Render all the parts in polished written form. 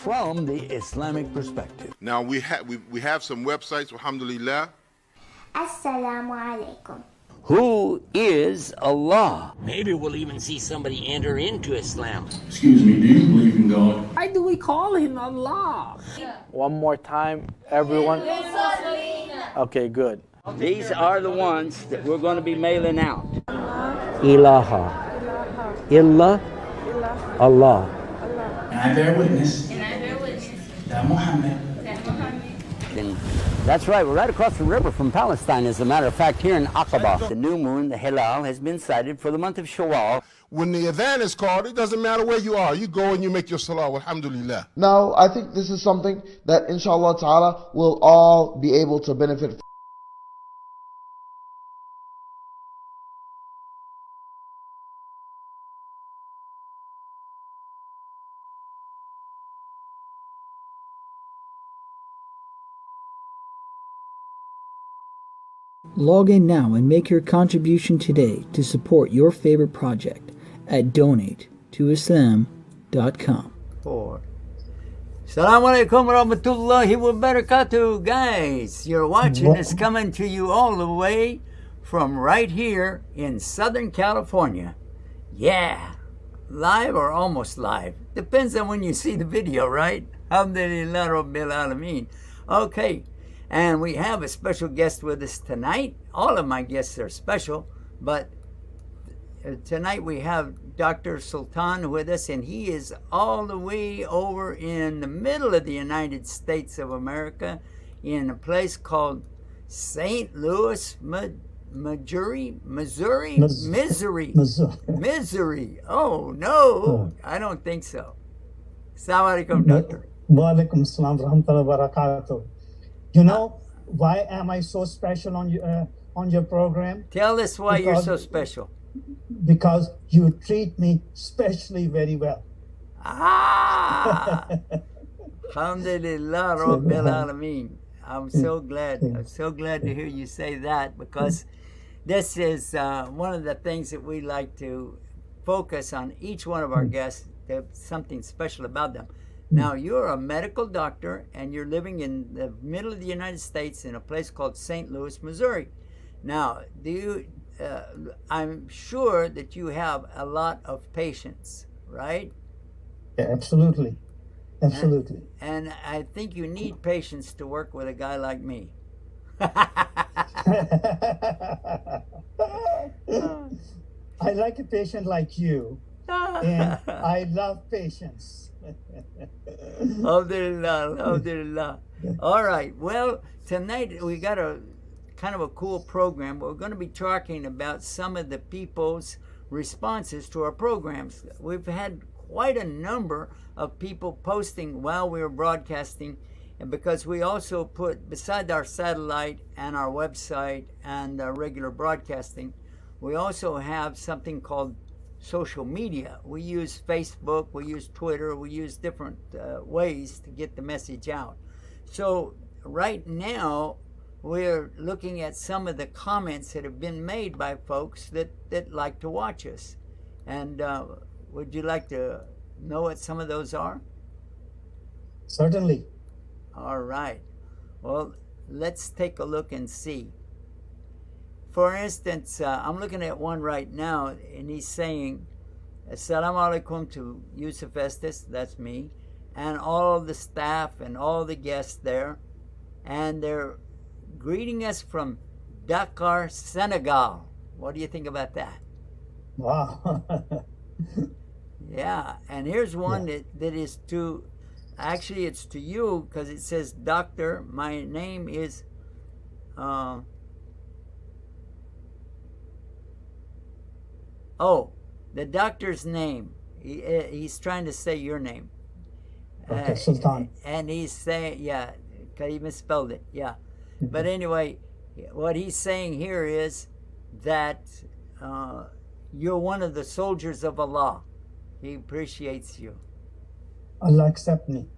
from the Islamic perspective. Now we have some websites, alhamdulillah. Assalamu alaikum. Who is Allah? Maybe we'll even see somebody enter into Islam. Excuse me, do you believe in God? Why do we call him Allah? One more time, everyone. Okay, good. These are the ones that we're going to be mailing out. Ilaha. Illa. Allah. And I bear witness that Muhammad. That's right, we're right across the river from Palestine, as a matter of fact, here in Aqaba. The new moon, the Hilal, has been sighted for the month of Shawwal. When the adhan is called, it doesn't matter where you are. You go and you make your salah, alhamdulillah. Now, I think this is something that, inshallah ta'ala, we'll all be able to benefit from. Log in now and make your contribution today to support your favorite project at donatetoislam.com. Assalamu alaikum wa rahmatullahi wa barakatuh. Guys, you're watching this coming to you all the way from right here in Southern California. Yeah, live or almost live. Depends on when you see the video, right? Alhamdulillah Rabbil Alameen. Okay. And we have a special guest with us tonight. All of my guests are special, but tonight we have Dr. Sultan with us, and he is all the way over in the middle of the United States of America in a place called St. Louis, Missouri. Oh, no, I don't think so. Assalamu alaikum, doctor. Wa alaikum assalam wa rahmatullahi wa barakatuh. You know, why am I so special on your program? Tell us why you're so special. Because you treat me specially very well. Ah! Alhamdulillah Rabbil Alameen. I'm so glad. I'm so glad to hear you say that, because this is one of the things that we like to focus on each one of our guests. There's something special about them. Now, you're a medical doctor, and you're living in the middle of the United States in a place called St. Louis, Missouri. Now, I'm sure that you have a lot of patients, right? Yeah, absolutely. Absolutely. And I think you need patience to work with a guy like me. I like a patient like you, and I love patience. Alhamdulillah, alhamdulillah. All right, well, tonight we got a kind of a cool program. We're going to be talking about some of the people's responses to our programs. We've had quite a number of people posting while we were broadcasting, and because we also put, beside our satellite and our website and our regular broadcasting, we also have something called social media. We use Facebook, we use Twitter, we use different ways to get the message out. So right now we're looking at some of the comments that have been made by folks that like to watch us. And would you like to know what some of those are? Certainly. All right. Well, let's take a look and see. For instance, I'm looking at one right now, and he's saying, Assalamu alaikum to Yusuf Estes, that's me, and all the staff and all the guests there. And they're greeting us from Dakar, Senegal. What do you think about that? Wow. Yeah, and here's one that is to, actually it's to you, because it says, Doctor, my name is, the doctor's name. He's trying to say your name. Okay, Sultan. And he's saying, yeah, because he misspelled it, yeah. But anyway, what he's saying here is that you're one of the soldiers of Allah. He appreciates you. Allah accept me.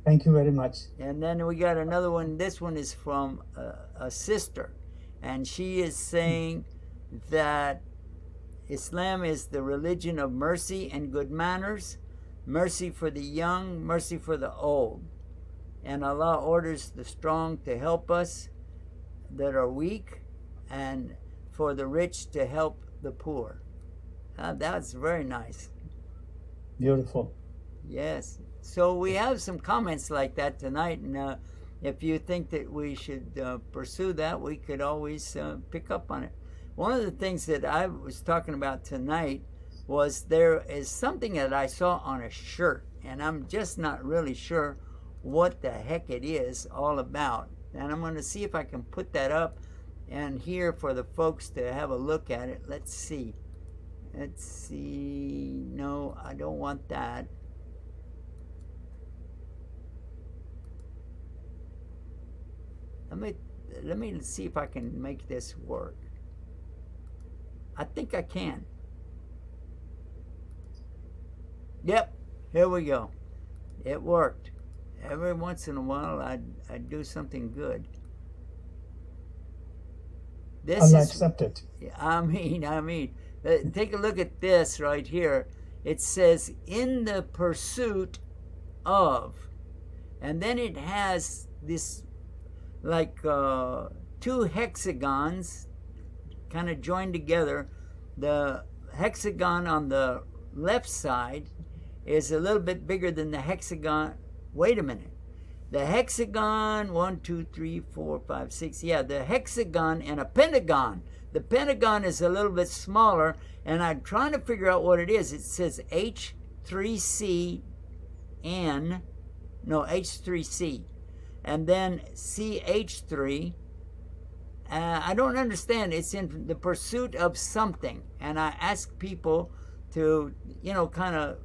Thank you very much. And then we got another one. This one is from a sister. And she is saying that Islam is the religion of mercy and good manners. mercy for the young, mercy for the old. And Allah orders the strong to help us that are weak, and for the rich to help the poor. That's very nice. Beautiful. Yes. So we have some comments like that tonight, and if you think that we should pursue that, we could always pick up on it. One of the things that I was talking about tonight was there is something that I saw on a shirt, and I'm just not really sure what the heck it is all about. And I'm going to see if I can put that up and here for the folks to have a look at it. Let's see. Let's see. No, I don't want that. Let me see if I can make this work. I think I can. Yep, here we go. It worked. Every once in a while, I'd do something good. This Allah is, accept it. I mean, take a look at this right here. It says, in the pursuit of, and then it has this like two hexagons kind of joined together. The hexagon on the left side is a little bit bigger than the hexagon. Wait a minute. The hexagon, 1, 2, 3, 4, 5, 6. Yeah, the hexagon and a pentagon. The pentagon is a little bit smaller, and I'm trying to figure out what it is. It says H3C H3C, and then CH3. I don't understand. It's in the pursuit of something, and I ask people to, kind of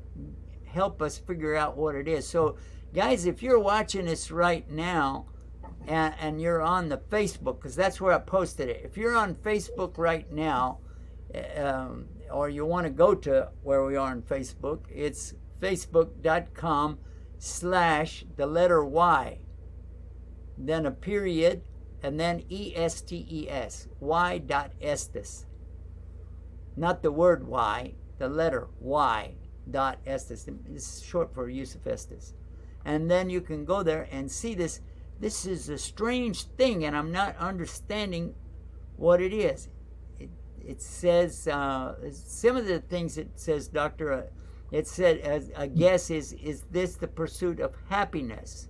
help us figure out what it is. So, guys, if you're watching this right now, and you're on the Facebook, because that's where I posted it. If you're on Facebook right now, or you want to go to where we are on Facebook, it's facebook.com/Y, then a period, and then ESTES, Y.Estes. Not the word Y, the letter Y.Estes. It's short for Yusuf Estes. And then you can go there and see this. This is a strange thing, and I'm not understanding what it is. It says, some of the things it says, Doctor, it said, as a guess, is this the pursuit of happiness?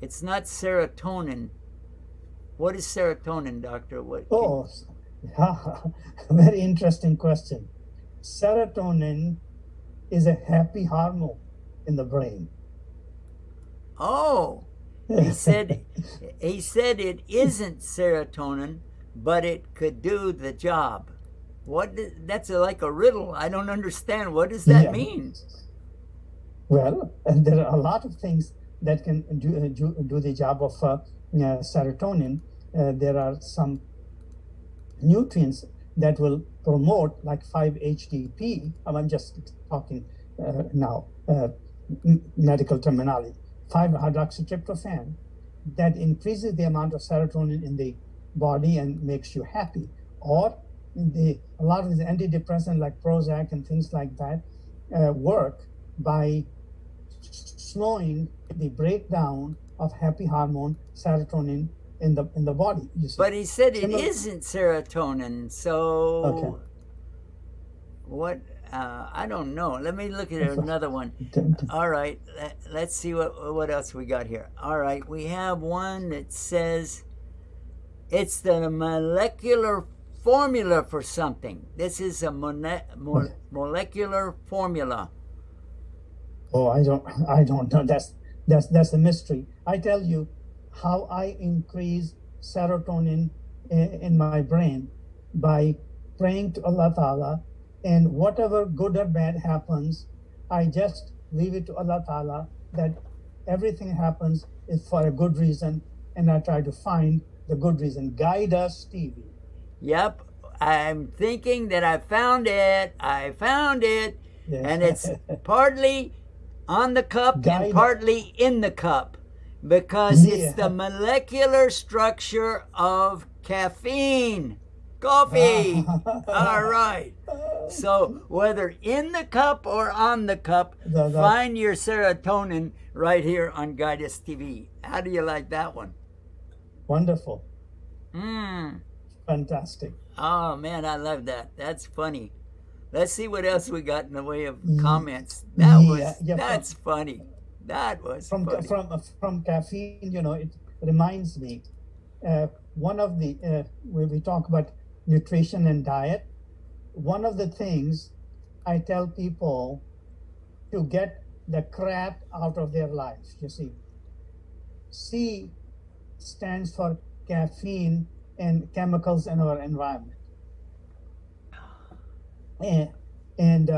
It's not serotonin. What is serotonin, Doctor? Very interesting question. Serotonin is a happy hormone in the brain. Oh, he said it isn't serotonin, but it could do the job. That's like a riddle. I don't understand. What does that mean? Well, there are a lot of things that can do the job of serotonin. There are some nutrients that will promote, like 5-HTP. I'm just talking now medical terminology. 5-hydroxytryptophan, that increases the amount of serotonin in the body and makes you happy. Or a lot of the antidepressants like Prozac and things like that work by slowing the breakdown of happy hormone serotonin in the body. You see. But he said it isn't serotonin, so what? I don't know. Let me look at another one. All right, let's see what else we got here. All right, we have one that says it's the molecular formula for something. This is a molecular formula. Oh, I don't know. That's a mystery. I tell you how I increase serotonin in my brain by praying to Allah Ta'ala, and whatever good or bad happens, I just leave it to Allah Ta'ala, that everything happens is for a good reason, and I try to find the good reason. Guide us, Stevie. Yep, I'm thinking that I found it. Yes. And it's partly on the cup and partly in the cup, because it's the molecular structure of caffeine. Coffee. All right. So whether in the cup or on the cup, find your serotonin right here on Guidance TV. How do you like that one? Wonderful. Fantastic. Oh, man, I love that. That's funny. Let's see what else we got in the way of comments. That's funny. That was funny. From caffeine, it reminds me, one of the, when we talk about nutrition and diet, one of the things I tell people to get the crap out of their lives, you see. C stands for caffeine and chemicals in our environment. And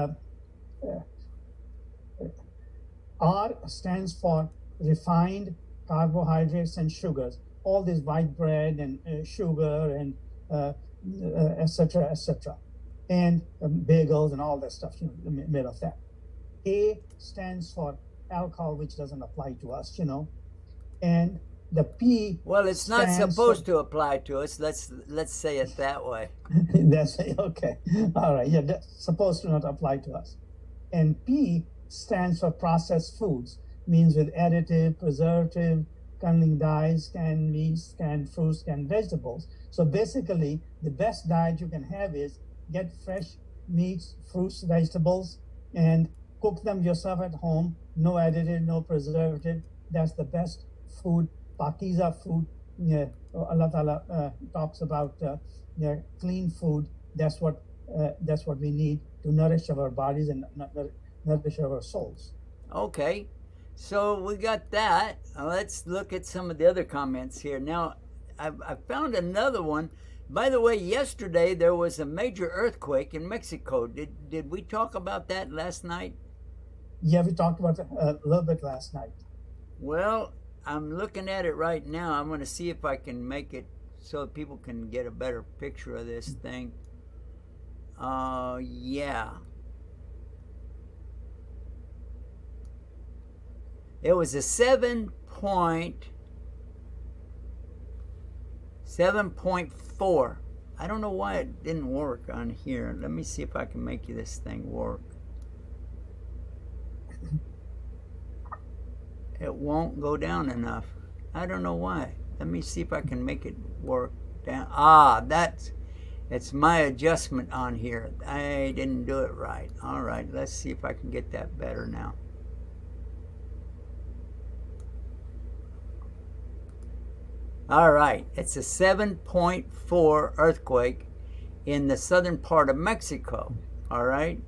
R stands for refined carbohydrates and sugars. All this white bread and sugar and etc., etc. And bagels and all that stuff made of that. A stands for alcohol, which doesn't apply to us, And the P. Well, it's not supposed to apply to us. Let's say it that way. That's okay. All right. Yeah, that's supposed to not apply to us. And P stands for processed foods, means with additive, preservative, coloring dyes, canned meats, canned fruits, canned vegetables. So basically, the best diet you can have is get fresh meats, fruits, vegetables, and cook them yourself at home. No additive, no preservative. That's the best food. Pakiza food. Allah Ta'ala talks about clean food. That's what we need to nourish our bodies and nourish our souls. Okay, so we got that. Let's look at some of the other comments here. Now, I found another one. By the way, yesterday there was a major earthquake in Mexico. Did we talk about that last night? Yeah, we talked about it a little bit last night. Well, I'm looking at it right now. I'm going to see if I can make it so people can get a better picture of this thing. Yeah. It was a 7.4. I don't know why it didn't work on here. Let me see if I can make this thing work. It won't go down enough. I don't know why. Let me see if I can make it work down. It's my adjustment on here. I didn't do it right. All right, let's see if I can get that better now. All right, it's a 7.4 earthquake in the southern part of Mexico. All right,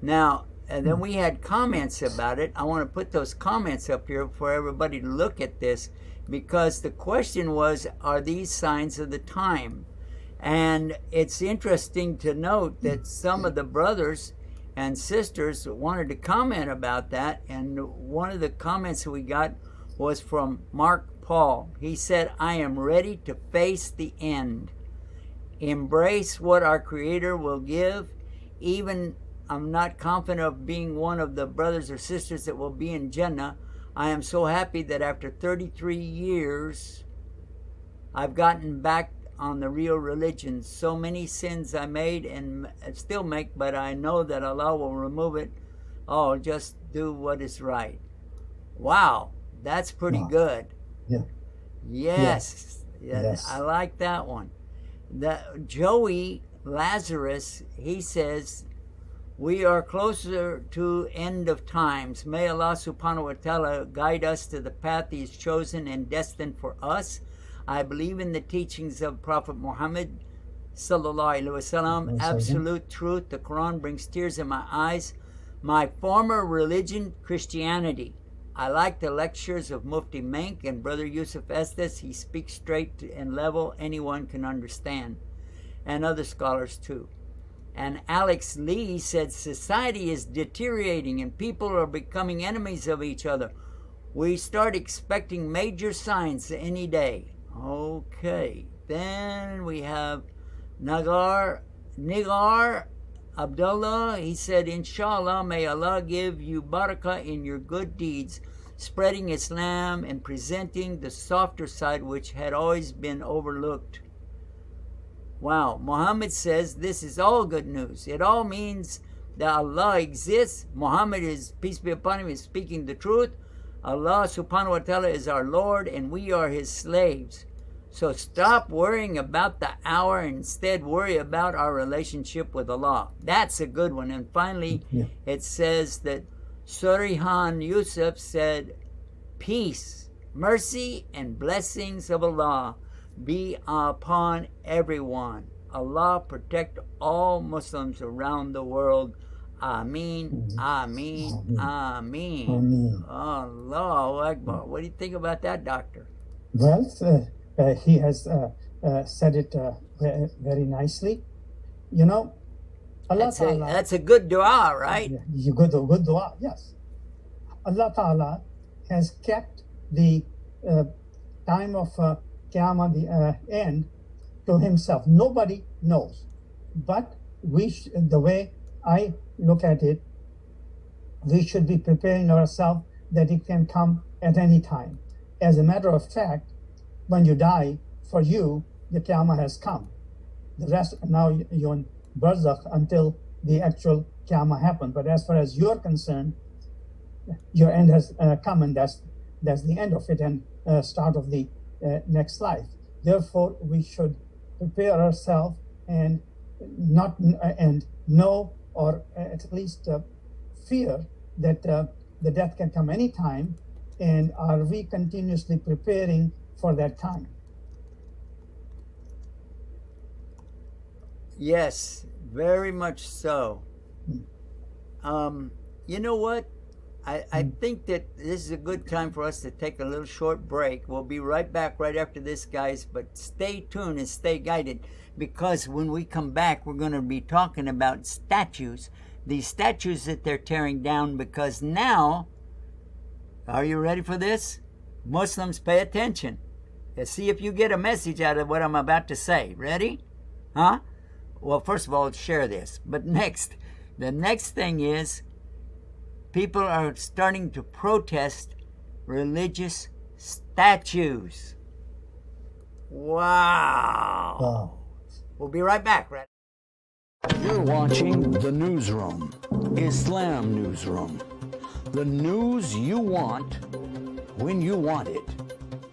now, and then we had comments about it. I want to put those comments up here for everybody to look at this, because the question was, are these signs of the time? And it's interesting to note that some of the brothers and sisters wanted to comment about that, and one of the comments that we got was from Mark Paul. He said, I am ready to face the end. Embrace what our Creator will give. Even I'm not confident of being one of the brothers or sisters that will be in Jannah. I am so happy that after 33 years, I've gotten back on the real religion. So many sins I made and still make, but I know that Allah will remove it. Oh, just do what is right. Wow, that's pretty good. Yeah. Yes. I like that one. Joey Lazarus, he says, we are closer to end of times. May Allah subhanahu wa ta'ala guide us to the path He has chosen and destined for us. I believe in the teachings of Prophet Muhammad sallallahu alaihi wasallam. Absolute truth. The Quran brings tears in my eyes. My former religion, Christianity. I like the lectures of Mufti Menk and Brother Yusuf Estes. He speaks straight and level, anyone can understand. And other scholars too. And Alex Lee said, society is deteriorating and people are becoming enemies of each other. We start expecting major signs any day. Okay. Then we have Nigar Abdullah. He said, Inshallah, may Allah give you barakah in your good deeds, spreading Islam and presenting the softer side which had always been overlooked. Wow. Muhammad says this is all good news. It all means that Allah exists. Muhammad is, peace be upon him, is speaking the truth. Allah subhanahu wa ta'ala is our Lord and we are his slaves. So stop worrying about the hour and instead worry about our relationship with Allah. That's a good one. And finally, it says that Surihan Yusuf said, peace, mercy, and blessings of Allah be upon everyone. Allah protect all Muslims around the world. Ameen, Ameen, Ameen. Allahu Akbar. What do you think about that, Doctor? Well, he has said it very nicely. You know, Allah Ta'ala... That's a good dua, right? Good dua, yes. Allah Ta'ala has kept the time of Qiyamah, the end, to himself. Nobody knows. But the way I look at it, we should be preparing ourselves that it can come at any time. As a matter of fact, when you die, for you, the Qiyamah has come. The rest, now you're in Barzakh until the actual Qiyamah happens. But as far as you're concerned, your end has come, and that's the end of it and start of the next life. Therefore, we should prepare ourselves and know, or at least fear that the death can come anytime. And are we continuously preparing for that time? Yes, very much so. You know what? I think that this is a good time for us to take a little short break. We'll be right back right after this, guys, but stay tuned and stay guided, because when we come back, we're going to be talking about statues, these statues that they're tearing down, because now, are you ready for this? Muslims, pay attention. Let's see if you get a message out of what I'm about to say. Ready? Huh? Well, first of all, share this. But the next thing is, people are starting to protest religious statues. Wow. We'll be right back. You're watching The Newsroom, Islam Newsroom. The news you want, when you want it,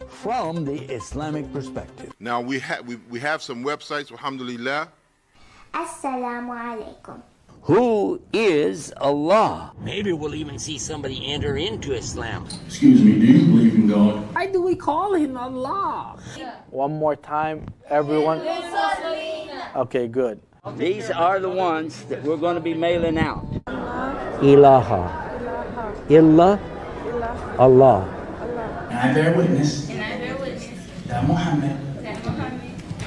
from the Islamic perspective. Now we have some websites, alhamdulillah. Assalamu alaikum. Who is Allah? Maybe we'll even see somebody enter into Islam. Excuse me, do you believe in God? Why do we call him Allah? One more time, everyone. Okay, good. These are the ones that we're going to be mailing out. Ilaha. Illa. Allah. And I bear witness that Muhammad.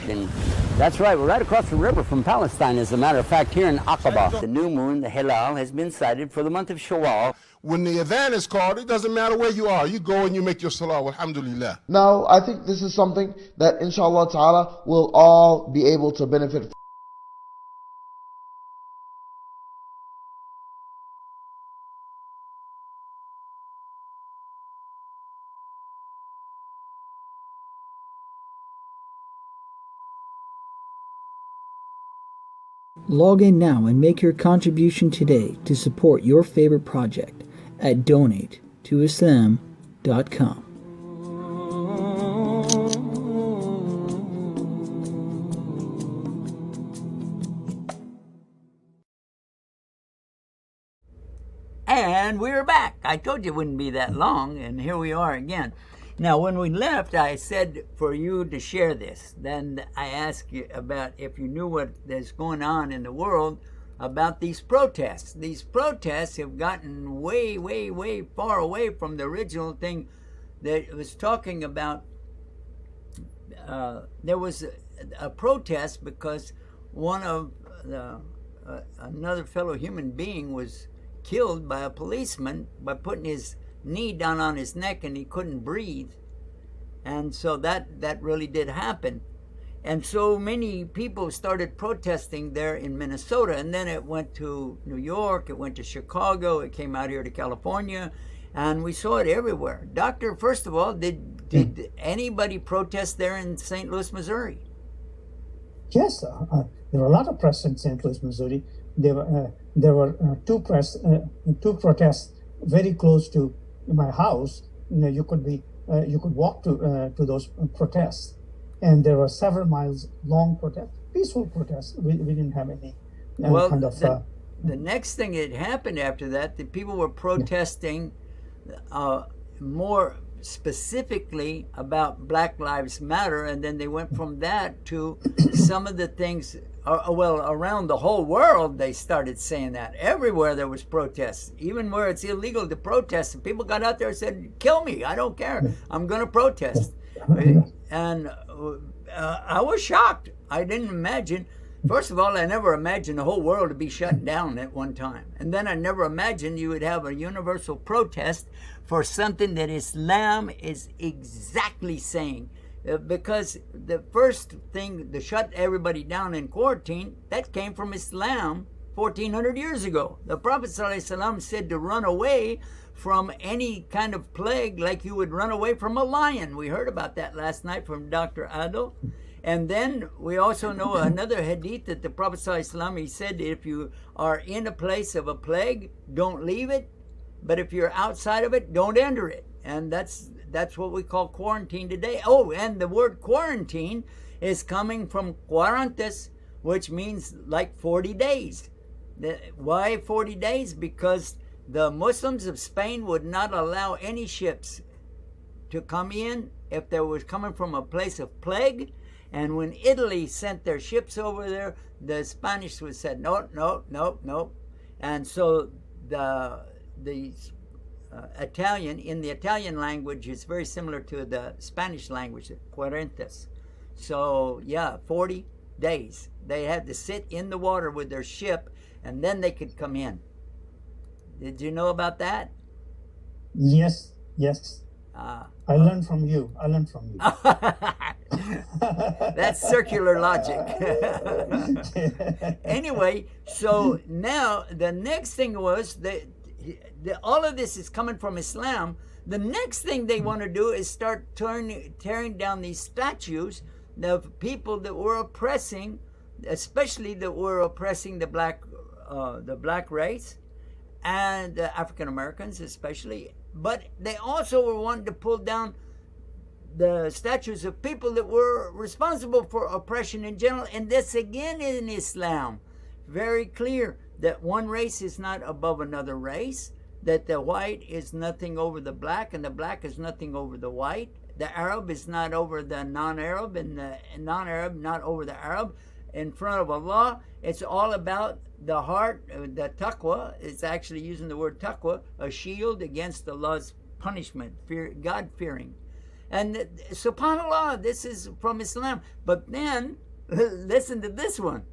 And that's right, we're right across the river from Palestine, as a matter of fact, here in Aqaba. The new moon, the Hilal, has been sighted for the month of Shawwal. When the adhan is called, it doesn't matter where you are. You go and you make your salah, alhamdulillah. Now, I think this is something that inshallah ta'ala will all be able to benefit from. Log in now and make your contribution today to support your favorite project at donatetoislam.com. And we're back. I told you it wouldn't be that long, and here we are again. Now, when we left, I said for you to share this. Then I asked you about if you knew what is going on in the world about these protests. These protests have gotten way, way, way far away from the original thing that was talking about. There was a protest because one of another fellow human being was killed by a policeman by putting his knee down on his neck and he couldn't breathe. And so that really did happen. And so many people started protesting there in Minnesota, and then it went to New York, it went to Chicago, it came out here to California, and we saw it everywhere. Doctor, first of all, did anybody protest there in St. Louis, Missouri? Yes, there were a lot of protests in St. Louis, Missouri. There were two protests very close to my house. You could walk to those protests, and there were several miles long protests, peaceful protests. We didn't have any kind of. The next thing that happened after that, the people were protesting more specifically about Black Lives Matter, and then they went from that to some of the things, around the whole world they started saying that. Everywhere there was protests, even where it's illegal to protest, and people got out there and said, kill me, I don't care, I'm going to protest. And I was shocked. I didn't imagine. First of all, I never imagined the whole world to be shut down at one time. And then I never imagined you would have a universal protest for something that Islam is exactly saying. Because the first thing to shut everybody down in quarantine, that came from Islam 1400 years ago. The Prophet ﷺ said to run away from any kind of plague like you would run away from a lion. We heard about that last night from Dr. Adil. And then we also know another hadith that the Prophet ﷺ, he said, if you are in a place of a plague, don't leave it. But if you're outside of it, don't enter it. And that's what we call quarantine today. Oh, and the word quarantine is coming from quarantes, which means like 40 days. Why 40 days? Because the Muslims of Spain would not allow any ships to come in if they was coming from a place of plague. And when Italy sent their ships over there, the Spanish would said, no, no, no, no. And so the Italian, in the Italian language, is very similar to the Spanish language, cuarentes. So, yeah, 40 days. They had to sit in the water with their ship, and then they could come in. Did you know about that? Yes, yes. I learned from you. That's circular logic. Anyway, so now the next thing was that all of this is coming from Islam. The next thing they want to do is start tearing down these statues of people that were oppressing, especially that were oppressing the black race and the African Americans especially. But they also were wanting to pull down the statues of people that were responsible for oppression in general. And this again in Islam, very clear that one race is not above another race, that the white is nothing over the black, and the black is nothing over the white. The Arab is not over the non-Arab, and the non-Arab not over the Arab. In front of Allah, it's all about the heart, the taqwa. It's actually using the word taqwa, a shield against Allah's punishment, God-fearing. And subhanAllah, this is from Islam. But then, listen to this one.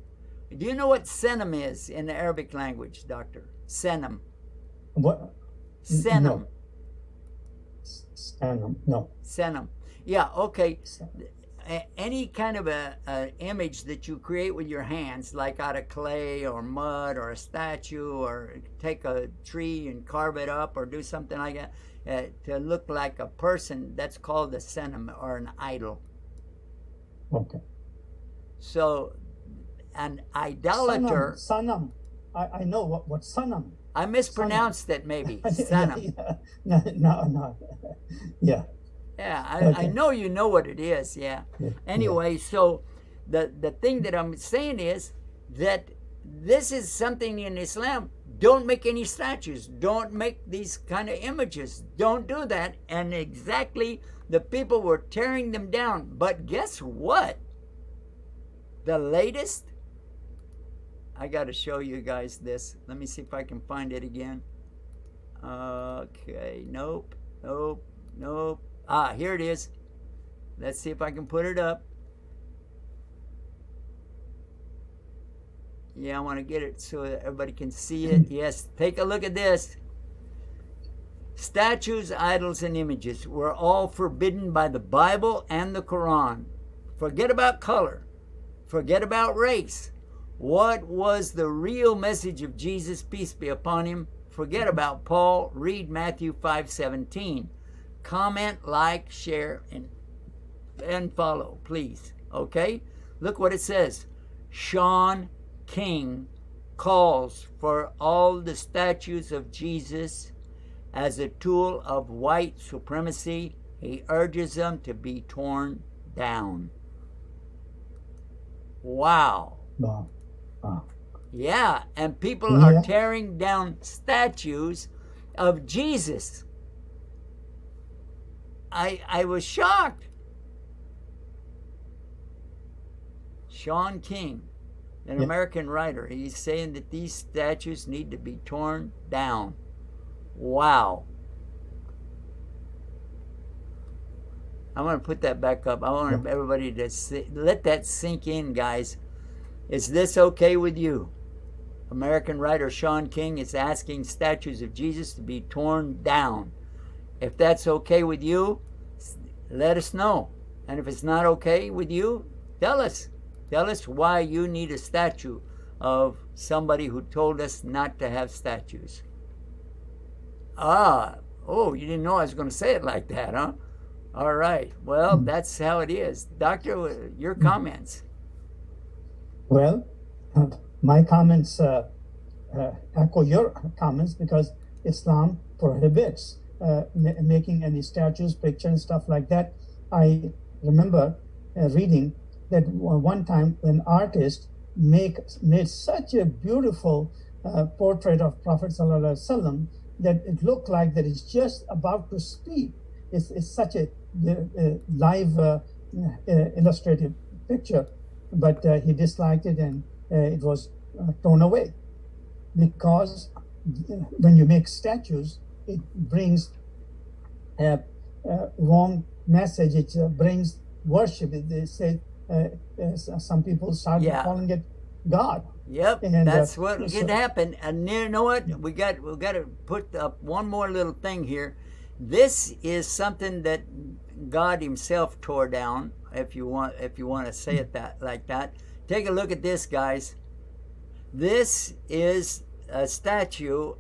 Do you know what senam is in the Arabic language, Doctor? Senam. What? Senam. No. Senam, no. Senam. Yeah, okay. Any kind of a image that you create with your hands, like out of clay or mud or a statue, or take a tree and carve it up or do something like that to look like a person, that's called a senam, or an idol. Okay. So an idolater... Sanam. I know what sanam. I mispronounced it maybe. Sanam. No. Yeah. Yeah, Okay. I know you know what it is, yeah. Anyway, so the thing that I'm saying is that this is something in Islam. Don't make any statues. Don't make these kind of images. Don't do that. And exactly, the people were tearing them down. But guess what? The latest, I got to show you guys this. Let me see if I can find it again. Okay, nope. Here it is. Let's see if I can put it up. Yeah, I want to get it so that everybody can see it. Yes, take a look at this. Statues, idols, and images were all forbidden by the Bible and the Quran. Forget about color. Forget about race. What was the real message of Jesus, peace be upon him? Forget about Paul. Read Matthew 5:17. Comment, like, share, and follow, please. Okay? Look what it says. Sean King calls for all the statues of Jesus as a tool of white supremacy. He urges them to be torn down. Wow. Wow. Yeah, and people are tearing down statues of Jesus. I was shocked. Sean King, an American writer, he's saying that these statues need to be torn down. Wow. I want to put that back up. I want everybody to let that sink in, guys. Is this okay with you? American writer Sean King is asking statues of Jesus to be torn down. If that's okay with you, let us know. And if it's not okay with you, tell us. Tell us why you need a statue of somebody who told us not to have statues. Oh, you didn't know I was going to say it like that, huh? All right. Well, that's how it is. Doctor, your comments. Well, my comments echo your comments because Islam prohibits making any statues, pictures, and stuff like that. I remember reading that one time an artist made such a beautiful portrait of Prophet ﷺ that it looked like that it's just about to speak. It's such a live illustrative picture, but he disliked it and it was thrown away. Because when you make statues, it brings a wrong message. It brings worship. They say some people start calling it God. Yep, and that's what could happen. And you know what? We got to put up one more little thing here. This is something that God Himself tore down. If you want to say it like that, take a look at this, guys. This is a statue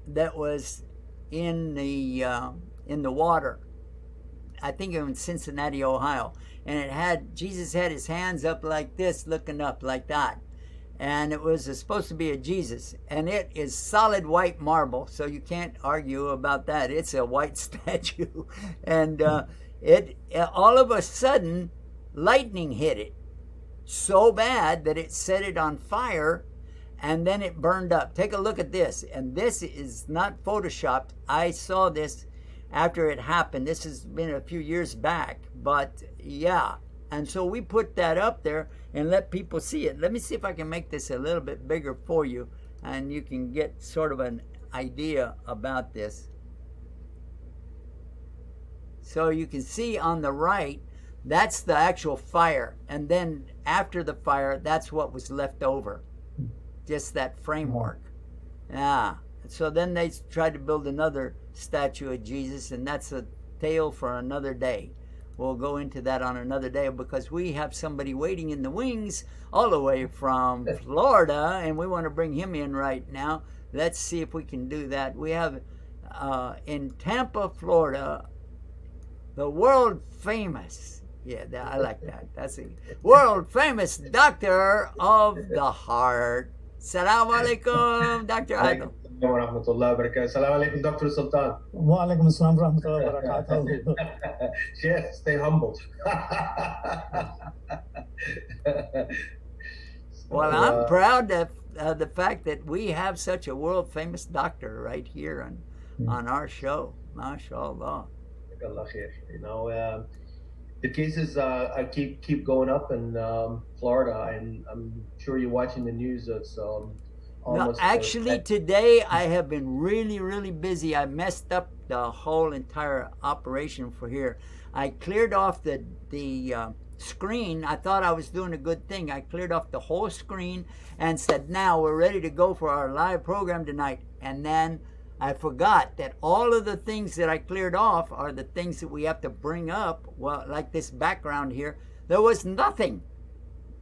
that was in the water. I think in Cincinnati, Ohio, and Jesus had his hands up like this, looking up like that, and it was supposed to be a Jesus, and it is solid white marble, so you can't argue about that. It's a white statue, and it all of a sudden lightning hit it so bad that it set it on fire. And then it burned up. Take a look at this. And this is not photoshopped. I saw this after it happened. This has been a few years back. But yeah. And so we put that up there and let people see it. Let me see if I can make this a little bit bigger for you. And you can get sort of an idea about this. So you can see on the right, that's the actual fire. And then after the fire, that's what was left over. Just that framework. Yeah. So then they tried to build another statue of Jesus, and that's a tale for another day. We'll go into that on another day because we have somebody waiting in the wings all the way from Florida, and we want to bring him in right now. Let's see if we can do that. We have in Tampa, Florida, the world famous, I like that. That's a world famous doctor of the heart. Assalamu alaikum, Dr. Adil. Wa rahmatullahi wa barakatuh. Assalamu alaikum, Dr. Sultan. Wa alaikum assalam wa rahmatullahi wa barakatuh. Sheikh, stay humble. Well, I'm proud of the fact that we have such a world famous doctor right here on our show. MashaAllah. You know, the cases keep going up in Florida, and I'm sure you're watching the news. It's almost. No, actually, today I have been really, really busy. I messed up the whole entire operation for here. I cleared off the screen. I thought I was doing a good thing. I cleared off the whole screen and said, "Now we're ready to go for our live program tonight." And then I forgot that all of the things that I cleared off are the things that we have to bring up. Well, like this background here, there was nothing.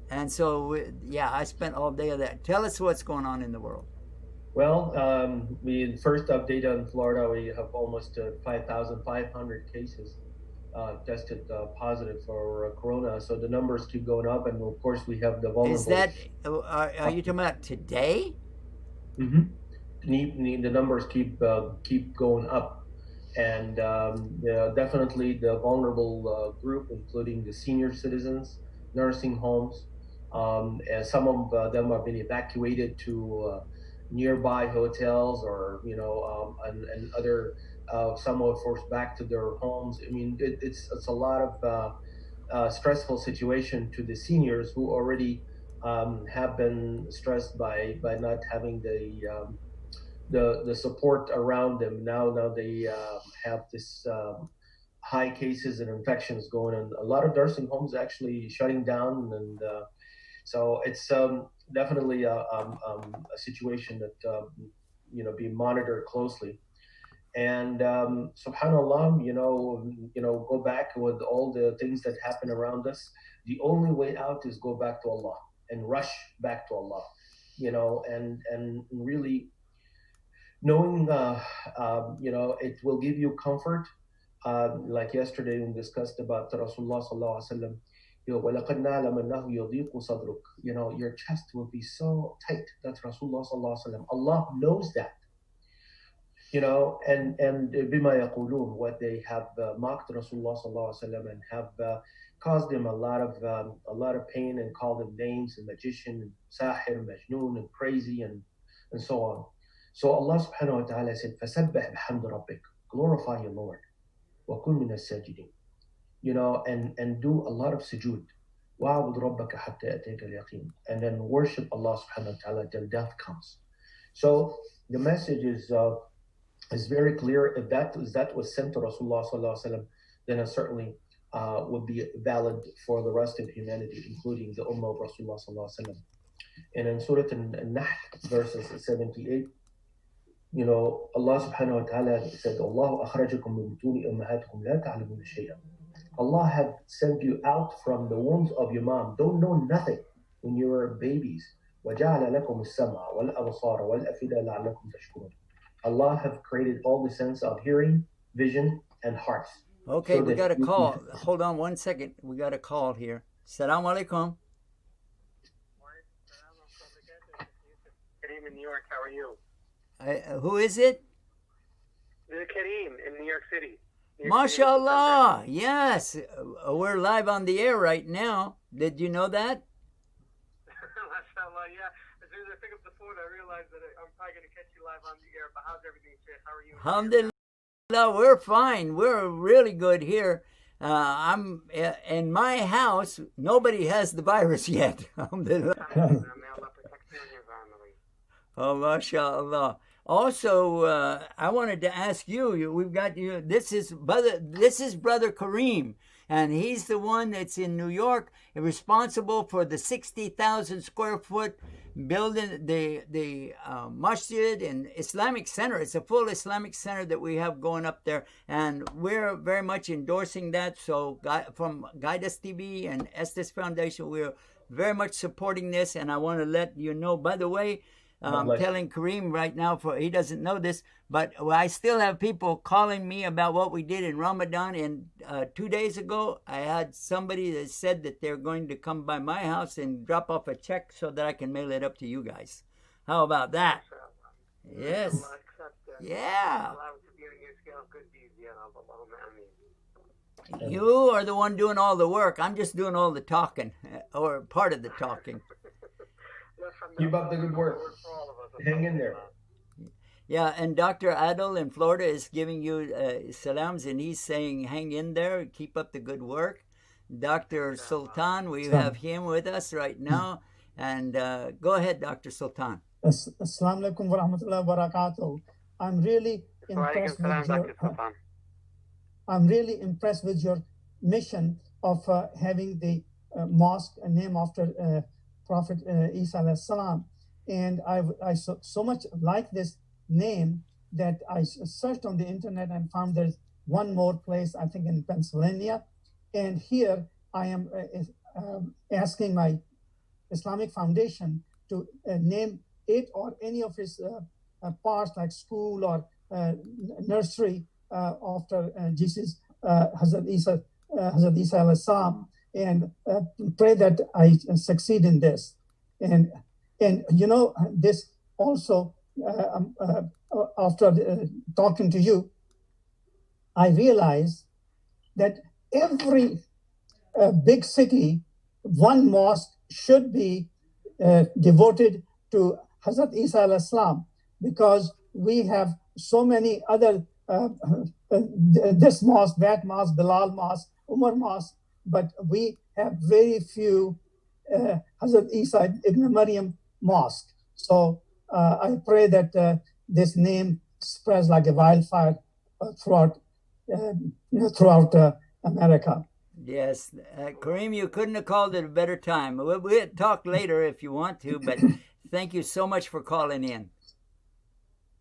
And so, yeah, I spent all day of that. Tell us what's going on in the world. Well, we first update on Florida, we have almost 5,500 cases tested positive for corona. So the numbers keep going up, and of course we have the vulnerable. Is that? Are you talking about today? The numbers keep going up, and definitely the vulnerable group, including the senior citizens, nursing homes. And some of them have been evacuated to nearby hotels, or and other. Some were forced back to their homes. I mean, it's a lot of stressful situation to the seniors who already have been stressed by not having the support around them. Now they have this high cases and infections going on. A lot of nursing homes actually shutting down, and so it's definitely a situation that being monitored closely. And subhanallah, go back with all the things that happen around us. The only way out is go back to Allah and rush back to Allah, and really knowing, it will give you comfort. Like yesterday we discussed about Rasulullah sallallahu alaihi wasallam. وَلَقَدْ نَعْلَمَ أَنَّهُ يَضِيقُ صَدْرُكَ. Your chest will be so tight. That's Rasulullah sallallahu alaihi wasallam. Allah knows that. And بما يقولون, what they have mocked Rasulullah sallallahu alaihi wasallam and have caused him a lot of pain and called him names, and magician, and sahir, majnoon, and crazy, and so on. So Allah subhanahu wa ta'ala said, فَسَبِّحْ بِحَمْدِ رَبِّكَ. Glorify your Lord. وَكُن مِنَ السَّاجِدِينَ. And do a lot of sujood. وَعَبُدْ رَبَّكَ حَتَّى يَأْتِيَكَ الْيَقِينُ. And then worship Allah subhanahu wa ta'ala till death comes. So the message is very clear. If that was sent to Rasulullah sallallahu alaihi wasallam, then it certainly would be valid for the rest of humanity, including the ummah of Rasulullah sallallahu alaihi wasallam. And in Surah An-Nahl, verses 78, Allah subhanahu wa ta'ala said, "Allah akhrajakum min butuni ummahatikum la ta'lamuna shay'an." Allah had sent you out from the wombs of your mom, don't know nothing when you were babies. وَجَعَلَ لَكُمُ السَّمْعَ وَالْأَبْصَارَ وَالْأَفْئِدَةَ لَعَلَّكُمْ تَشْكُرُونَ. Allah have created all the sense of hearing, vision, and hearts. Okay, we got a call. Hold on one second. We got a call here. Assalamu alaikum. Kareem in New York, how are you? Who is it? This is Kareem in New York City. MashaAllah. Yes. We're live on the air right now. Did you know that? MashaAllah, yeah. As soon as I pick up the phone, I realized that I'm probably going to catch you live on the air. But how's everything, Sheikh? How are you? Alhamdulillah, we're fine. We're really good here. I'm in my house. Nobody has the virus yet. Alhamdulillah. Oh, MashaAllah. Also, I wanted to ask you. We've got you. This is brother Kareem, and he's the one that's in New York, responsible for the 60,000 square foot building, the masjid and Islamic center. It's a full Islamic center that we have going up there, and we're very much endorsing that. So, from Guidus TV and Estes Foundation, we're very much supporting this, and I want to let you know. By the way, I'm telling Kareem right now, for he doesn't know this, but I still have people calling me about what we did in Ramadan. And 2 days ago, I had somebody that said that they're going to come by my house and drop off a check so that I can mail it up to you guys. How about that? Yes. Yeah. You are the one doing all the work. I'm just doing all the talking, or part of the talking. Keep up the good work. Hang in there. Yeah, and Dr. Adil in Florida is giving you salams, and he's saying, hang in there, keep up the good work. Dr. Sultan, we have him with us right now. And go ahead, Dr. Sultan. Assalamu alaikum wa rahmatullahi wa barakatuh. I'm really impressed with your mission of having the mosque named after Prophet Isa alayhi salam. And I so much like this name that I searched on the internet and found there's one more place, I think in Pennsylvania. And here I am asking my Islamic Foundation to name it or any of his parts, like school or nursery, after Jesus Hazrat Isa alayhi salam, and pray that I succeed in this. And this also, after talking to you, I realized that every big city, one mosque should be devoted to Hazrat Isa alayhi salam, because we have so many other this mosque, that mosque, Bilal mosque, Umar mosque, but we have very few Hazrat Isa ibn Maryam mosque. So I pray that this name spreads like a wildfire throughout America. Yes, Kareem, you couldn't have called it a better time. We'll talk later if you want to, but thank you so much for calling in.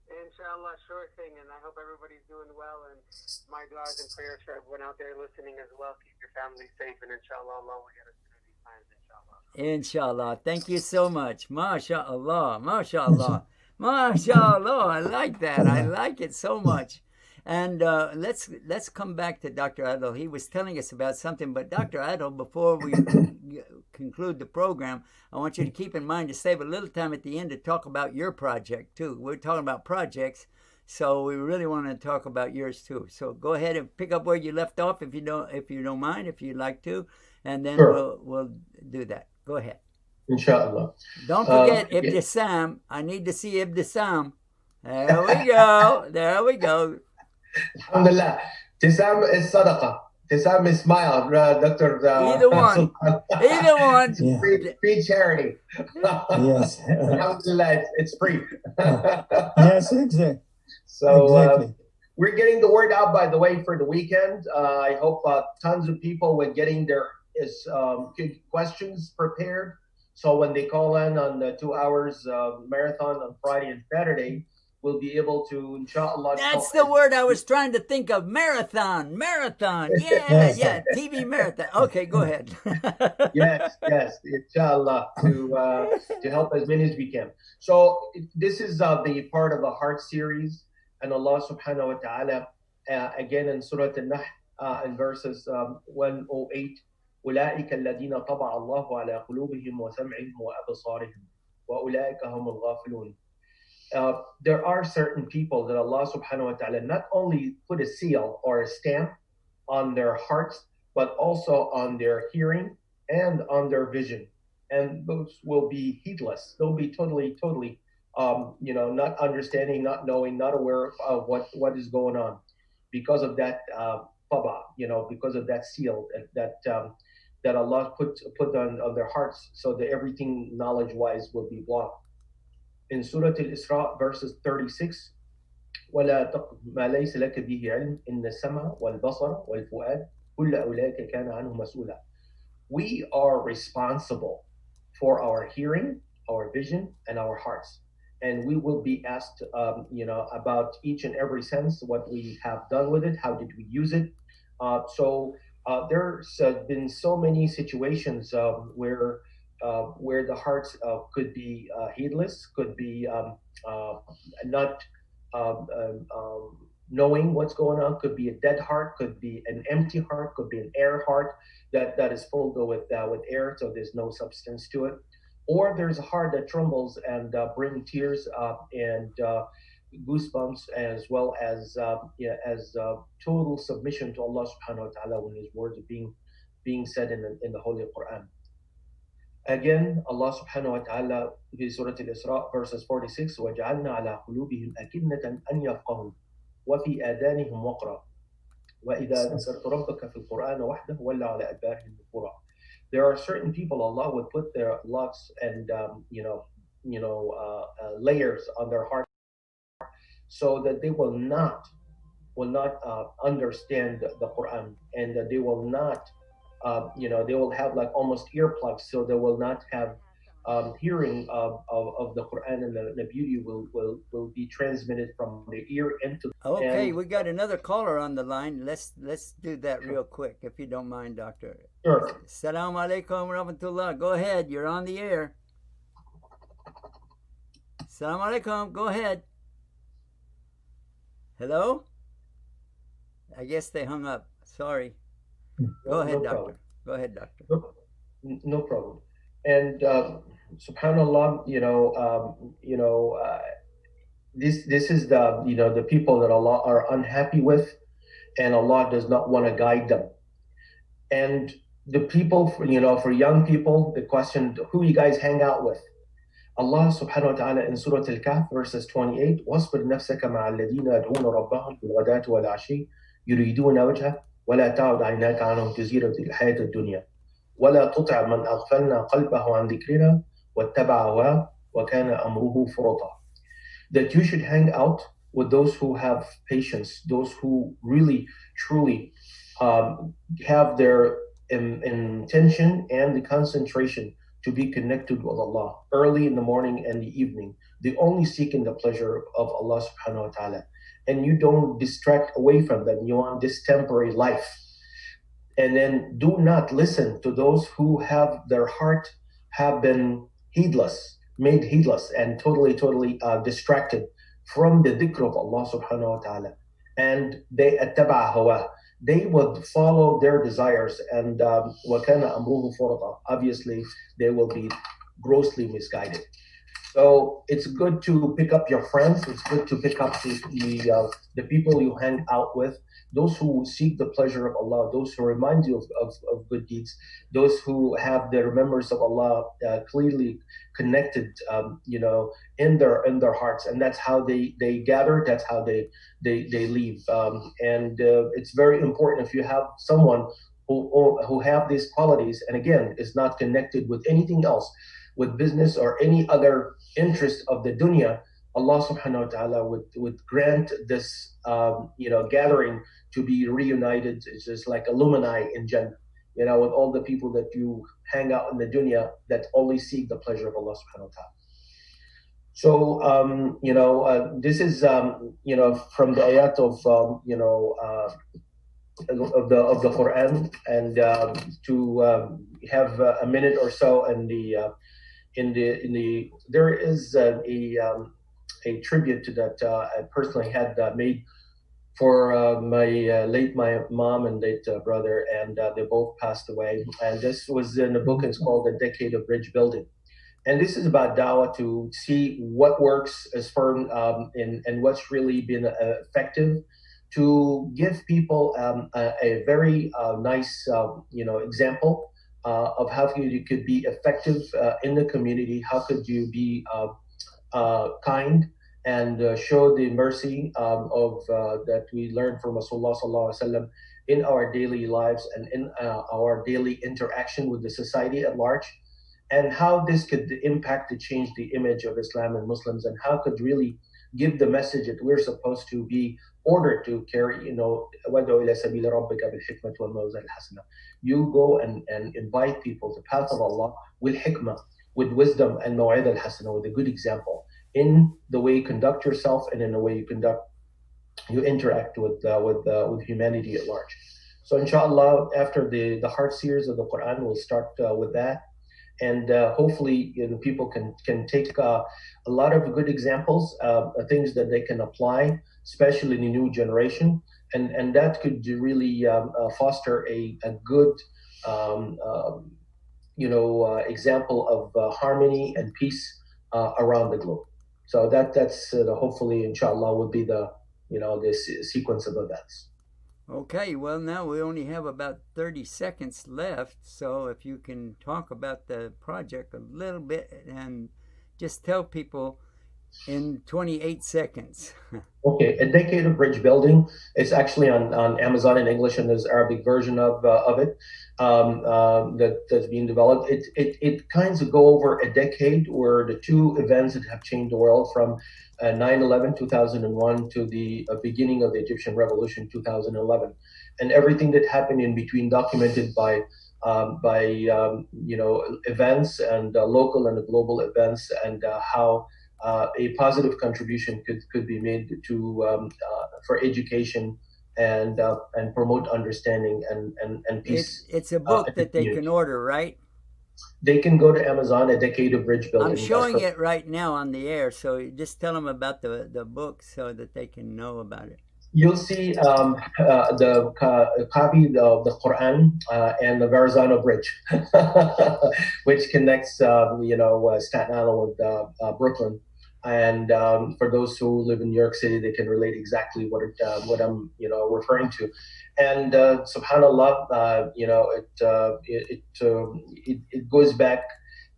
Inshallah, sure thing, and I hope everybody's doing well, and my du'as and prayers for everyone out there listening as well. Keep your family safe, and inshallah, Allah will get us through these times, inshallah. Inshallah. Thank you so much. MashaAllah, MashaAllah, MashaAllah. I like that. I like it so much. And let's come back to Dr. Adil. He was telling us about something, but Dr. Adil, before we conclude the program, I want you to keep in mind to save a little time at the end to talk about your project too. We're talking about projects, so we really want to talk about yours too. So go ahead and pick up where you left off, if you don't mind, if you'd like to, and then sure. we'll do that. Go ahead. Inshallah. Don't forget Ibn Sam. I need to see Ibn Sam. There we go. There we go. Alhamdulillah. Tisam is sadaqah. Tisam is smile, Dr. Either one. Either one. Yeah. Free charity. Yes. Alhamdulillah, it's free. Yes, exactly. So exactly. We're getting the word out, by the way, for the weekend. I hope tons of people were getting their questions prepared. So when they call in on the 2 hours marathon on Friday and Saturday, we'll be able to, inshallah. That's the word I was trying to think of. Marathon. Yeah, TV marathon. Okay, go ahead. yes, inshallah, to help as many as we can. So this is the part of the Heart series, and Allah subhanahu wa ta'ala, again in Surah Al-Nahl, in verses 108, أولئك الذين طبع الله على قلوبهم وسمعهم وأبصارهم وأولئك هم الغافلون. There are certain people that Allah subhanahu wa ta'ala not only put a seal or a stamp on their hearts, but also on their hearing and on their vision. And those will be heedless. They'll be totally, not understanding, not knowing, not aware of what is going on because of that taba, because of that seal that Allah put on their hearts, so that everything knowledge-wise will be blocked. In Surah Al-Isra, verses 36, وَلَا تَقْفُ مَا لَيْسَ لَكَ بِهِ عِلْمٌ إِنَّ السَّمْعَ وَالْبَصَرَ وَالْفُؤَادَ كُلَّ أُولَئِكَ كَانَ عَنْهُ مَسْئُولًا. We are responsible for our hearing, our vision, and our hearts. And we will be asked, about each and every sense, what we have done with it, how did we use it. There's been so many situations where the hearts could be heedless, could be not knowing what's going on, could be a dead heart, could be an empty heart, could be an air heart that is full with air, so there's no substance to it. Or there's a heart that trembles and bring tears and goosebumps, as well as total submission to Allah subhanahu wa ta'ala when His words are being said in the Holy Quran. Again, Allah subhanahu wa ta'ala in Surah Al-Isra, verses 46, وَجَعَلْنَا عَلَى قُلُوبِهِمْ أَكِنَّةً أَنْ يَفْقَهُوا وَفِي آذَانِهِمْ وَقْرًا وَإِذَا ذَكَرْتَ رَبَّكَ فِي الْقُرْآنِ وَحْدَهُ وَلَّوْا عَلَى أَدْبَارِهِمْ نُفُورًا. There are certain people Allah would put their locks and layers on their heart, so that they will not understand the Quran, and that they will not, they will have like almost earplugs, so they will not have hearing of the Quran, and the beauty will be transmitted from the ear into the Okay, we got another caller on the line. Let's do that real quick, if you don't mind, Doctor. Sure. Assalamu alaikum rahmatullah. Go ahead, you're on the air. Assalamu alaikum, go ahead. Hello? I guess they hung up. Sorry. No, Go ahead, no doctor. problem. Go ahead, doctor. No problem. And subhanallah, this is the people that Allah are unhappy with, and Allah does not want to guide them. And the people, for young people, the question, who you guys hang out with? Allah subhanahu wa ta'ala in Surah Al-Kahf, verses 28, وَاصْبِرْ نَفْسَكَ مَعَ الَّذِينَ يَدْعُونَ رَبَّهُمْ بِالْغَدَاةِ وَالْعَشِيِّ يُرِيدُونَ وَجْهَهُ وَلَا تَعُدْ عَيْنَاكَ عَنْهُمْ تُزِيرَ الْحَيَاةَ الدُّنْيَا وَلَا تُطِعْ مَنْ أَغْفَلْنَا قَلْبَهُ عَنْ ذِكْرِنَا وَاتَّبَعَ هَوَاهُ وَكَانَ أَمْرُهُ فُرُطًا. That you should hang out with those who have patience, those who really, truly have their intention and the concentration to be connected with Allah early in the morning and the evening. They only seek in the pleasure of Allah subhanahu wa ta'ala. And you don't distract away from them. You want this temporary life. And then do not listen to those who have their heart have been made heedless and totally distracted from the dhikr of Allah subhanahu wa ta'ala. And they attaba'a hawa. They would follow their desires, and وَكَانَ أَمْرُهُ فُرْطًا. Obviously, they will be grossly misguided. So it's good to pick up your friends. It's good to pick up the people you hang out with, those who seek the pleasure of Allah, those who remind you of good deeds, those who have the remembrance of Allah clearly connected, in their hearts, and that's how they gather. That's how they leave. And it's very important if you have someone who have these qualities, and again, is not connected with anything else, with business or any other interest of the dunya. Allah subhanahu wa ta'ala would grant this gathering to be reunited. It's just like alumni in Jannah, with all the people that you hang out in the dunya that only seek the pleasure of Allah subhanahu wa ta'ala. So this is from the ayat of the Quran, and to have a minute or so in the there is a tribute to that I personally had made for my mom and late brother, and they both passed away. And this was in a book. It's called A Decade of Bridge Building. And this is about dawah, to see what works as firm and what's really been effective, to give people a very nice example of how you could be effective in the community. How could you be kind and show the mercy of that we learned from Rasulullah sallallahu alaihi wasallam in our daily lives and in our daily interaction with the society at large, and how this could impact to change the image of Islam and Muslims, and how could really give the message that we're supposed to be ordered to carry. وَادْعُ إِلَى سَبِيلِ رَبِّكَ بِالْحِكْمَةِ وَالْمَوْعِظَةِ الْحَسَنَةِ. You go and invite people to the path of Allah with hikmah, with wisdom, and maw'idah al-hasana, with a good example in the way you conduct yourself and in the way you interact with humanity at large. So inshallah, after the heart seers of the Quran, we'll start with that. And hopefully people can take a lot of good examples, things that they can apply, especially in the new generation, and that could really foster a good example of harmony and peace around the globe. So that's hopefully, inshallah, would be the sequence of events. Okay, well, now we only have about 30 seconds left, so if you can talk about the project a little bit and just tell people in 28 seconds. Okay, A Decade of Bridge Building. It's actually on Amazon in English, and there's Arabic version of it that's being developed. It kinds of go over a decade where the two events that have changed the world, from 9/11, 2001 to the beginning of the Egyptian Revolution, 2011, and everything that happened in between, documented by events and local and global events, and how a positive contribution could be made to for education and promote understanding and peace. It's a book that they can order, right? They can go to Amazon, A Decade of Bridge Building. I'm showing it right now on the air, so just tell them about the book so that they can know about it. you'll see the copy of the Quran and the Verrazano Bridge, which connects, Staten Island with Brooklyn. And for those who live in New York City, they can relate exactly what I'm referring to. And Subhanallah, it goes back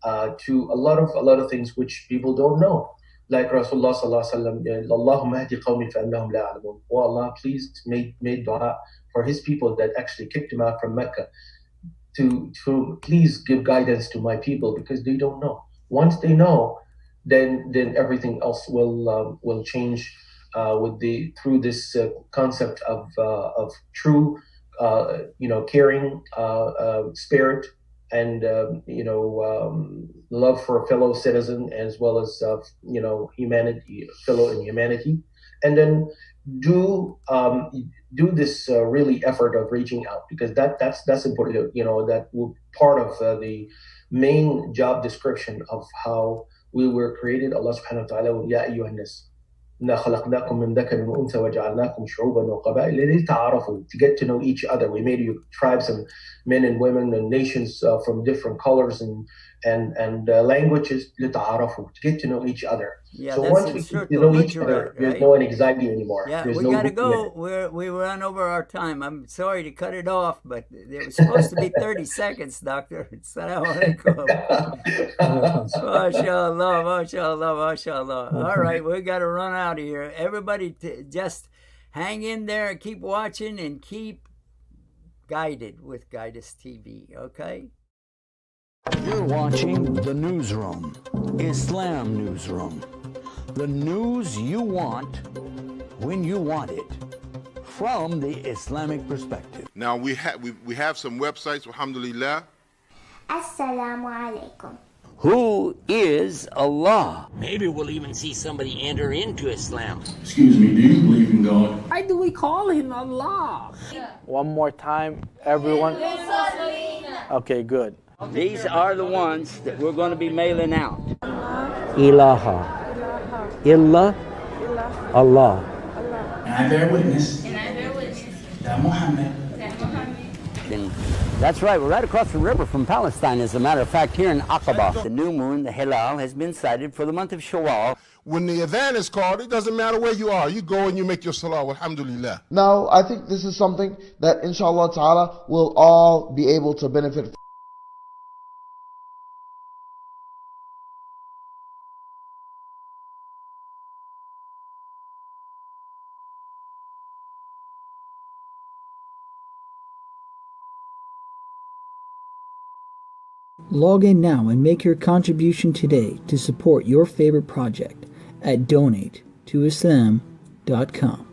to a lot of things which people don't know. Like Rasulullah sallallahu alaihi wasallam, Allahumma hadi qawmi fa innahum la ya'lamun. Oh Allah, please made dua for his people that actually kicked him out from Mecca, to please give guidance to my people because they don't know. Once they know, then everything else will change through this concept of true caring spirit and love for a fellow citizen, as well as humanity, fellow in humanity, and then do this really effort of reaching out, because that's important. That part of the main job description of how we were created. Allah subhanahu wa ta'ala, ya ayyuhan nas, إِنَّا خَلَقْنَاكُم مِّن ذَكَرٍ وَأُنثَىٰ وَجَعَلْنَاكُمْ شُعُوبًا وَقَبَائِلَ لِتَعَارَفُوا, to get to know each other. We made you tribes and men and women and nations from different colors and languages, لِتَعَارَفُوا, to get to know each other. Yeah, so once we get to know each other, there's no anxiety anymore. Yeah, there's we got to go. We run over our time. I'm sorry to cut it off, but it was supposed to be 30 seconds, Doctor. Assalamu alaikum. MashaAllah, MashaAllah, MashaAllah. All right, we got to run out of here. Everybody just hang in there, keep watching, and keep guided with Guidus TV, okay? You're watching The Newsroom, Islam Newsroom. The news you want when you want it, from the Islamic perspective. Now we have some websites, alhamdulillah. Assalamu alaikum. Who is Allah? Maybe we'll even see somebody enter into Islam. Excuse me, do you believe in God? Why do we call him Allah? One more time, everyone. Okay, good. These are the ones that we're going to be mailing out. Ilaha. Illa. Allah. And I bear witness. That Muhammad. And that's right, we're right across the river from Palestine, as a matter of fact, here in Aqaba. The new moon, the Hilal, has been sighted for the month of Shawwal. When the adhan is called, it doesn't matter where you are. You go and you make your salah, alhamdulillah. Now, I think this is something that inshallah ta'ala will all be able to benefit from. Log in now and make your contribution today to support your favorite project at donatetoislam.com.